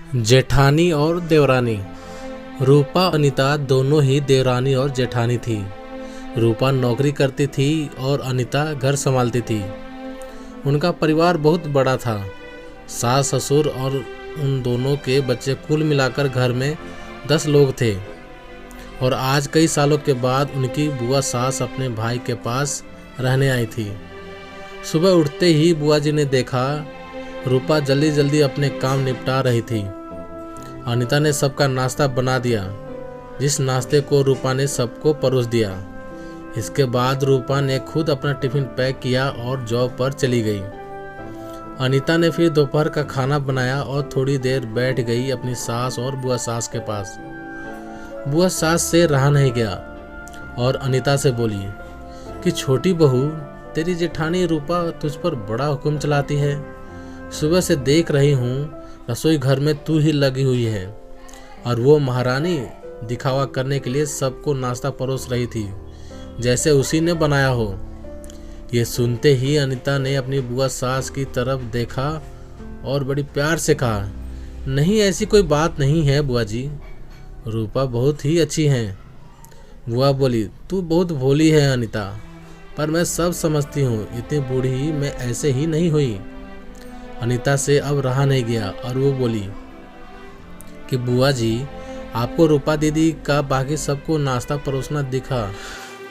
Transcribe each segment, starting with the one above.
जेठानी और देवरानी। रूपा अनीता दोनों ही देवरानी और जेठानी थी। रूपा नौकरी करती थी और अनीता घर संभालती थी। उनका परिवार बहुत बड़ा था। सास ससुर और उन दोनों के बच्चे कुल मिलाकर घर में 10 लोग थे। और आज कई सालों के बाद उनकी बुआ सास अपने भाई के पास रहने आई थी। सुबह उठते ही बुआ जी ने देखा रूपा जल्दी जल्दी अपने काम निपटा रही थी। अनीता ने सबका नाश्ता बना दिया, जिस नाश्ते को रूपा ने सबको परोस दिया। इसके बाद रूपा ने खुद अपना टिफिन पैक किया और जॉब पर चली गई। अनीता ने फिर दोपहर का खाना बनाया और थोड़ी देर बैठ गई अपनी सास और बुआ सास के पास। बुआ सास से रहा नहीं गया और अनीता से बोली कि छोटी बहू, तेरी जेठानी रूपा तुझ पर बड़ा हुक्म चलाती है। सुबह से देख रही हूँ रसोई घर में तू ही लगी हुई है और वो महारानी दिखावा करने के लिए सबको नाश्ता परोस रही थी, जैसे उसी ने बनाया हो। ये सुनते ही अनीता ने अपनी बुआ सास की तरफ देखा और बड़ी प्यार से कहा, नहीं, ऐसी कोई बात नहीं है बुआ जी, रूपा बहुत ही अच्छी हैं। बुआ बोली, तू बहुत भोली है अनीता, पर मैं सब समझती हूँ, इतनी बूढ़ी मैं ऐसे ही नहीं हुई। अनीता से अब रहा नहीं गया और वो बोली कि बुआ जी, आपको रूपा दीदी का बाकी सबको नाश्ता परोसना दिखा,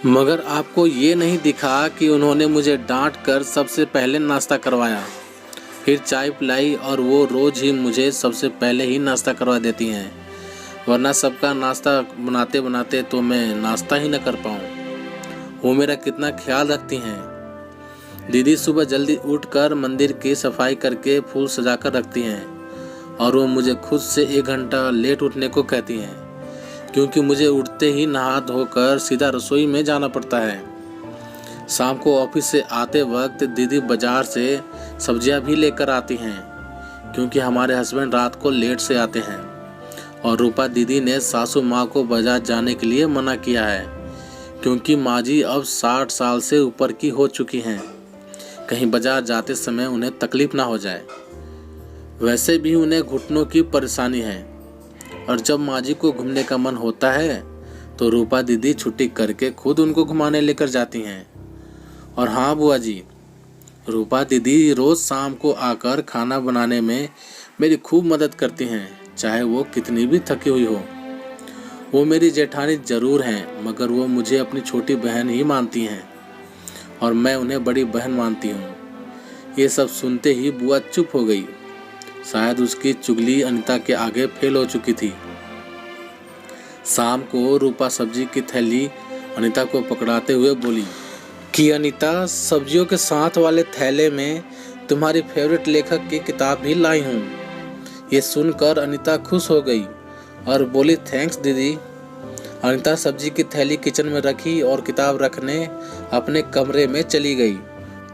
मगर आपको ये नहीं दिखा कि उन्होंने मुझे डांट कर सबसे पहले नाश्ता करवाया, फिर चाय पिलाई और वो रोज़ ही मुझे सबसे पहले ही नाश्ता करवा देती हैं, वरना सबका नाश्ता बनाते बनाते तो मैं नाश्ता ही न कर पाऊँ। वो मेरा कितना ख्याल रखती हैं। दीदी सुबह जल्दी उठकर मंदिर की सफाई करके फूल सजाकर रखती हैं और वो मुझे खुद से 1 घंटा लेट उठने को कहती हैं, क्योंकि मुझे उठते ही नहा धोकर सीधा रसोई में जाना पड़ता है। शाम को ऑफिस से आते वक्त दीदी बाजार से सब्जियां भी लेकर आती हैं, क्योंकि हमारे हस्बैंड रात को लेट से आते हैं। और रूपा दीदी ने सासू माँ को बाजार जाने के लिए मना किया है, क्योंकि माँ जी अब 60 साल से ऊपर की हो चुकी हैं, कहीं बाजार जाते समय उन्हें तकलीफ ना हो जाए। वैसे भी उन्हें घुटनों की परेशानी है और जब माँ जी को घूमने का मन होता है तो रूपा दीदी छुट्टी करके खुद उनको घुमाने लेकर जाती हैं। और हाँ बुआ जी, रूपा दीदी रोज़ शाम को आकर खाना बनाने में मेरी खूब मदद करती हैं, चाहे वो कितनी भी थकी हुई हो। वो मेरी जेठानी ज़रूर हैं, मगर वो मुझे अपनी छोटी बहन ही मानती हैं और मैं उन्हें बड़ी बहन मानती हूँ। ये सब सुनते ही बुआ चुप हो गई। शायद उसकी चुगली अनीता के आगे फेल हो चुकी थी। शाम को रूपा सब्जी की थैली अनीता को पकड़ाते हुए बोली कि अनीता, सब्जियों के साथ वाले थैले में तुम्हारी फेवरेट लेखक की किताब भी लाई हूँ। ये सुनकर अनीता खुश हो गई और बोली, थैंक्स दीदी। अनीता सब्जी की थैली किचन में रखी और किताब रखने अपने कमरे में चली गई।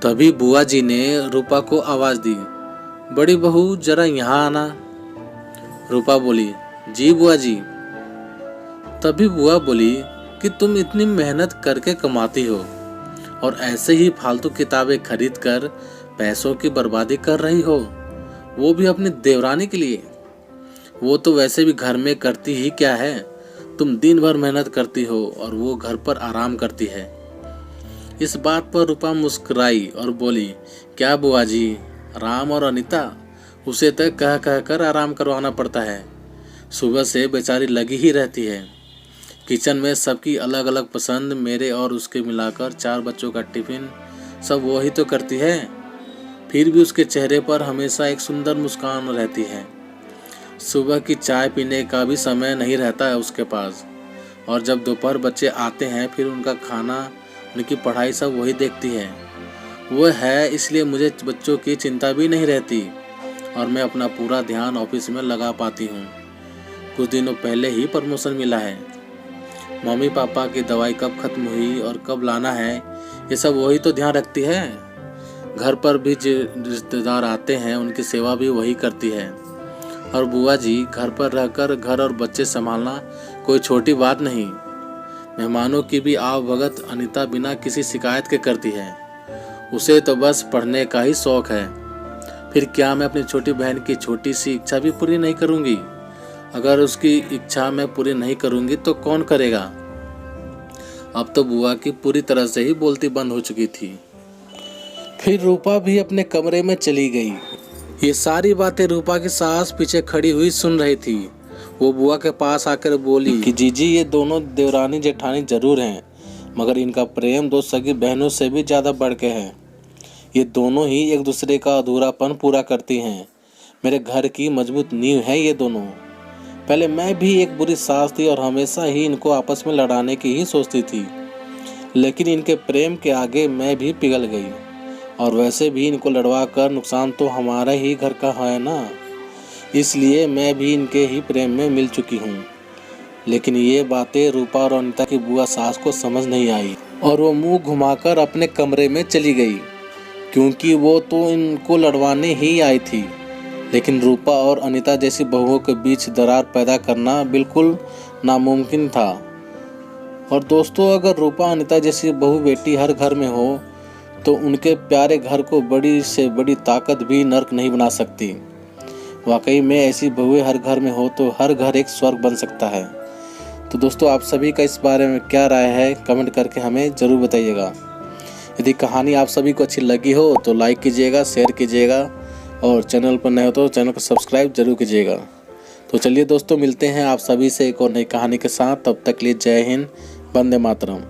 तभी बुआ जी ने रूपा को आवाज़ दी, बड़ी बहू जरा यहाँ आना। रूपा बोली, जी बुआ जी। तभी बुआ बोली कि तुम इतनी मेहनत करके कमाती हो और ऐसे ही फालतू किताबें खरीद कर पैसों की बर्बादी कर रही हो, वो भी अपनी देवरानी के लिए। वो तो वैसे भी घर में करती ही क्या है, तुम दिन भर मेहनत करती हो और वो घर पर आराम करती है। इस बात पर रूपा मुस्कुराई और बोली, क्या बुआ जी, राम और अनीता, उसे तक कह कह कर आराम करवाना पड़ता है। सुबह से बेचारी लगी ही रहती है। किचन में सबकी अलग अलग पसंद, मेरे और उसके मिलाकर 4 बच्चों का टिफिन सब वो ही तो करती है। फिर भी उसके चेहरे पर हमेशा एक सुंदर मुस्कान रहती है। सुबह की चाय पीने का भी समय नहीं रहता है उसके पास। और जब दोपहर बच्चे आते हैं फिर उनका खाना, उनकी पढ़ाई सब वही देखती है। वो है, इसलिए मुझे बच्चों की चिंता भी नहीं रहती और मैं अपना पूरा ध्यान ऑफिस में लगा पाती हूँ। कुछ दिनों पहले ही प्रमोशन मिला है। मम्मी पापा की दवाई कब खत्म हुई और कब लाना है, ये सब वही तो ध्यान रखती है। घर पर भी जो रिश्तेदार आते हैं उनकी सेवा भी वही करती है। और बुआ जी, घर पर रहकर घर और बच्चे संभालना कोई छोटी बात नहीं। मेहमानों की भी आवभगत अनीता बिना किसी शिकायत के करती है। उसे तो बस पढ़ने का ही शौक है। फिर क्या मैं अपनी छोटी बहन की छोटी सी इच्छा भी पूरी नहीं करूँगी? अगर उसकी इच्छा मैं पूरी नहीं करूँगी तो कौन करेगा? अब तो बुआ की पूरी तरह से ही बोलती बंद हो चुकी थी। फिर रूपा भी अपने कमरे में चली गई। ये सारी बातें रूपा की सास पीछे खड़ी हुई सुन रही थी। वो बुआ के पास आकर बोली कि जीजी, ये दोनों देवरानी जेठानी जरूर हैं, मगर इनका प्रेम दो सगी बहनों से भी ज़्यादा बढ़ के है। ये दोनों ही एक दूसरे का अधूरापन पूरा करती हैं। मेरे घर की मजबूत नींव है ये दोनों। पहले मैं भी एक बुरी सास थी और हमेशा ही इनको आपस में लड़ाने की ही सोचती थी, लेकिन इनके प्रेम के आगे मैं भी पिघल गई। और वैसे भी इनको लड़वा कर नुकसान तो हमारा ही घर का है ना, इसलिए मैं भी इनके ही प्रेम में मिल चुकी हूँ। लेकिन ये बातें रूपा और अनीता की बुआ सास को समझ नहीं आई और वो मुंह घुमाकर अपने कमरे में चली गई, क्योंकि वो तो इनको लड़वाने ही आई थी। लेकिन रूपा और अनीता जैसी बहुओं के बीच दरार पैदा करना बिल्कुल नामुमकिन था। और दोस्तों, अगर रूपा अनीता जैसी बहू बेटी हर घर में हो तो उनके प्यारे घर को बड़ी से बड़ी ताकत भी नर्क नहीं बना सकती। वाकई में ऐसी बहुएं हर घर में हो तो हर घर एक स्वर्ग बन सकता है। तो दोस्तों, आप सभी का इस बारे में क्या राय है, कमेंट करके हमें ज़रूर बताइएगा। यदि कहानी आप सभी को अच्छी लगी हो तो लाइक कीजिएगा, शेयर कीजिएगा और चैनल पर नए हो तो चैनल को सब्सक्राइब जरूर कीजिएगा। तो चलिए दोस्तों, मिलते हैं आप सभी से एक और नई कहानी के साथ। तब तक के लिए जय हिंद, वंदे मातरम।